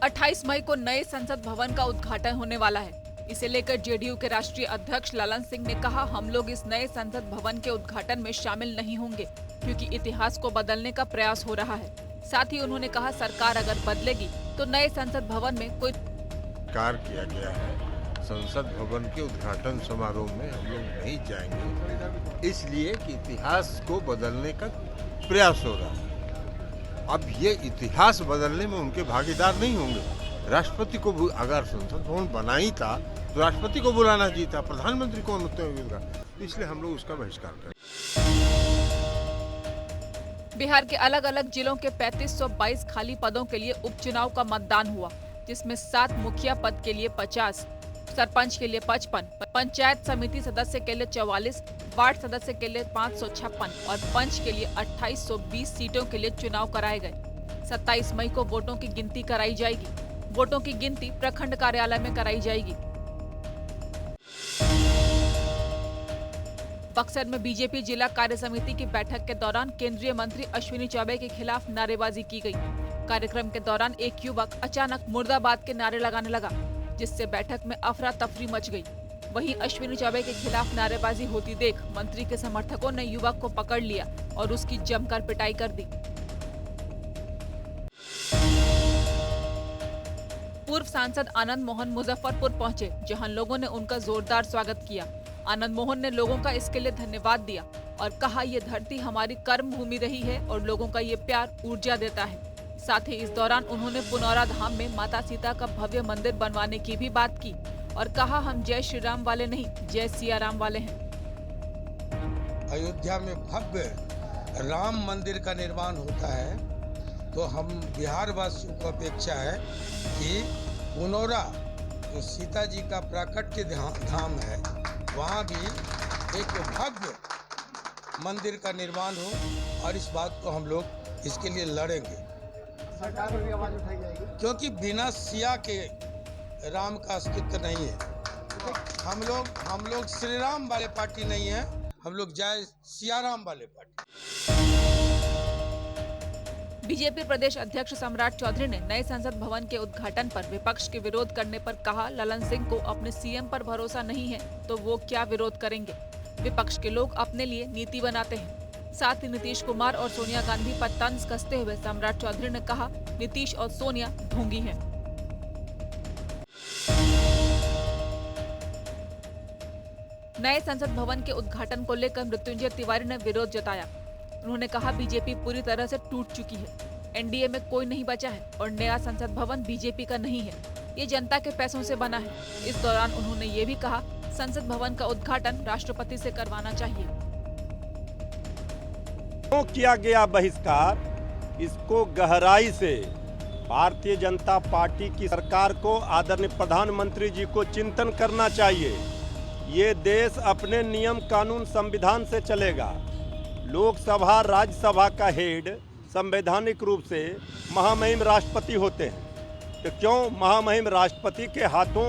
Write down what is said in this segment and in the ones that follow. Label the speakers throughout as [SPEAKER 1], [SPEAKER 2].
[SPEAKER 1] 28 मई को नए संसद भवन का उद्घाटन होने वाला है। इसे लेकर जेडीयू के राष्ट्रीय अध्यक्ष ललन सिंह ने कहा, हम लोग इस नए संसद भवन के उद्घाटन में शामिल नहीं होंगे क्योंकि इतिहास को बदलने का प्रयास हो रहा है। साथ ही उन्होंने कहा, सरकार अगर बदलेगी तो नए संसद भवन में कोई
[SPEAKER 2] कार्य किया गया है। संसद भवन के उद्घाटन समारोह में हम लोग नहीं जाएंगे, इसलिए कि इतिहास को बदलने का प्रयास हो रहा है। अब ये इतिहास बदलने में उनके भागीदार नहीं होंगे। राष्ट्रपति को अगर संसद भवन बना ही था तो राष्ट्रपति को बुलाना चाहिए था, प्रधानमंत्री को अनुमति था, इसलिए हम लोग उसका बहिष्कार करें।
[SPEAKER 1] बिहार के अलग अलग जिलों के 3522 खाली पदों के लिए उपचुनाव का मतदान हुआ, जिसमें 7 मुखिया पद के लिए 50, सरपंच के लिए 55, पंचायत समिति सदस्य के लिए 44, वार्ड सदस्य के लिए 556 और पंच के लिए 2820 सीटों के लिए चुनाव कराए गए। 27 मई को वोटों की गिनती कराई जाएगी। वोटों की गिनती प्रखंड कार्यालय में कराई जाएगी। बक्सर में बीजेपी जिला कार्य समिति की बैठक के दौरान केंद्रीय मंत्री अश्विनी चौबे के खिलाफ नारेबाजी की गई। कार्यक्रम के दौरान एक युवक अचानक मुर्दाबाद के नारे लगाने लगा, जिससे बैठक में अफरा तफरी मच गई। वहीं अश्विनी चौबे के खिलाफ नारेबाजी होती देख मंत्री के समर्थकों ने युवक को पकड़ लिया और उसकी जमकर पिटाई कर दी। पूर्व सांसद आनंद मोहन मुजफ्फरपुर पहुंचे, जहां लोगों ने उनका जोरदार स्वागत किया। आनंद मोहन ने लोगों का इसके लिए धन्यवाद दिया और कहा, ये धरती हमारी कर्म भूमि रही है और लोगों का ये प्यार ऊर्जा देता है। साथ ही इस दौरान उन्होंने पुनौरा धाम में माता सीता का भव्य मंदिर बनवाने की भी बात की और कहा, हम जय श्री राम वाले नहीं, जय सिया राम वाले हैं।
[SPEAKER 3] अयोध्या में भव्य राम मंदिर का निर्माण होता है तो हम बिहार वासियों को अपेक्षा है कि पुनौरा जो सीता जी का प्राकट्य धाम है, वहाँ भी एक भव्य मंदिर का निर्माण हो और इस बात को हम लोग इसके लिए लड़ेंगे।
[SPEAKER 4] सरकार पर भी आवाज उठाई जाएगी,
[SPEAKER 3] क्योंकि बिना सिया के राम का अस्तित्व नहीं है। हम लोग श्री राम वाले पार्टी नहीं है, हम लोग जय सिया राम वाले पार्टी।
[SPEAKER 1] बीजेपी प्रदेश अध्यक्ष सम्राट चौधरी ने नए संसद भवन के उद्घाटन पर विपक्ष के विरोध करने पर कहा, ललन सिंह को अपने सीएम पर भरोसा नहीं है तो वो क्या विरोध करेंगे। विपक्ष के लोग अपने लिए नीति बनाते हैं। साथ ही नीतीश कुमार और सोनिया गांधी पर तंज कसते हुए सम्राट चौधरी ने कहा, नीतीश और सोनिया ढोंगी हैं। नए संसद भवन के उद्घाटन को लेकर मृत्युंजय तिवारी ने विरोध जताया। उन्होंने कहा, बीजेपी पूरी तरह से टूट चुकी है, एनडीए में कोई नहीं बचा है और नया संसद भवन बीजेपी का नहीं है, ये जनता के पैसों से बना है। इस दौरान उन्होंने ये भी कहा, संसद भवन का उद्घाटन राष्ट्रपति से करवाना चाहिए।
[SPEAKER 5] क्यों किया गया बहिष्कार, इसको गहराई से भारतीय जनता पार्टी की सरकार को, आदरणीय प्रधानमंत्री जी को चिंतन करना चाहिए। ये देश अपने नियम कानून संविधान से चलेगा। लोकसभा राज्यसभा का हेड संवैधानिक रूप से महामहिम राष्ट्रपति होते हैं, तो क्यों महामहिम राष्ट्रपति के हाथों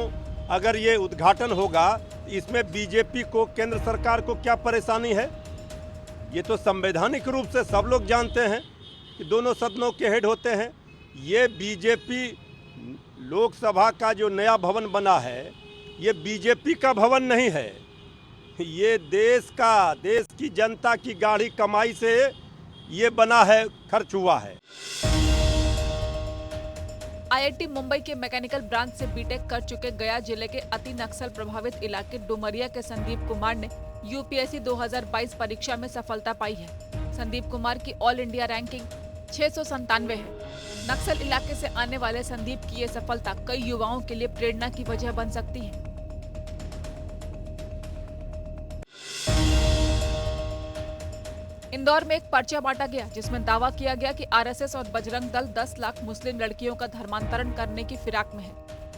[SPEAKER 5] अगर ये उद्घाटन होगा, इसमें बीजेपी को, केंद्र सरकार को क्या परेशानी है। ये तो संवैधानिक रूप से सब लोग जानते हैं कि दोनों सदनों के हेड होते हैं। ये बीजेपी लोकसभा का जो नया भवन बना है, ये बीजेपी का भवन नहीं है, ये देश की जनता की गाढ़ी कमाई से ये बना है, खर्च हुआ है।
[SPEAKER 1] आईआईटी मुंबई के मैकेनिकल ब्रांच से बीटेक कर चुके गया जिले के अति नक्सल प्रभावित इलाके डुमरिया के संदीप कुमार ने यूपीएससी 2022 परीक्षा में सफलता पाई है। संदीप कुमार की ऑल इंडिया रैंकिंग 697 है। नक्सल इलाके से आने वाले संदीप की ये सफलता कई युवाओं के लिए प्रेरणा की वजह बन सकती है। इंदौर में एक पर्चा बांटा गया, जिसमें दावा किया गया कि आरएसएस और बजरंग दल 10 लाख मुस्लिम लड़कियों का धर्मांतरण करने की फिराक में है।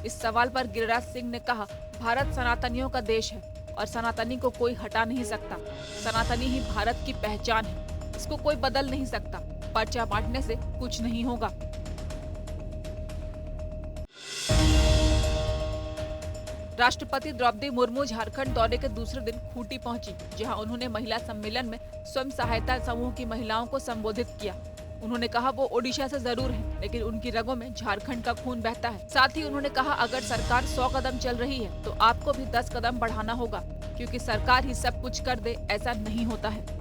[SPEAKER 1] इस सवाल पर गिरिराज सिंह ने कहा, भारत सनातनियों का देश है और सनातनी को कोई हटा नहीं सकता। सनातनी ही भारत की पहचान है, इसको कोई बदल नहीं सकता। पर्चा बांटने से कुछ नहीं होगा। राष्ट्रपति द्रौपदी मुर्मू झारखंड दौरे के दूसरे दिन खूंटी पहुंची, जहां उन्होंने महिला सम्मेलन में स्वयं सहायता समूह की महिलाओं को संबोधित किया। उन्होंने कहा वो ओडिशा से जरूर हैं, लेकिन उनकी रगों में झारखंड का खून बहता है। साथ ही उन्होंने कहा अगर सरकार 100 कदम चल रही है तो आपको भी 10 कदम बढ़ाना होगा, क्योंकि सरकार ही सब कुछ कर दे ऐसा नहीं होता है।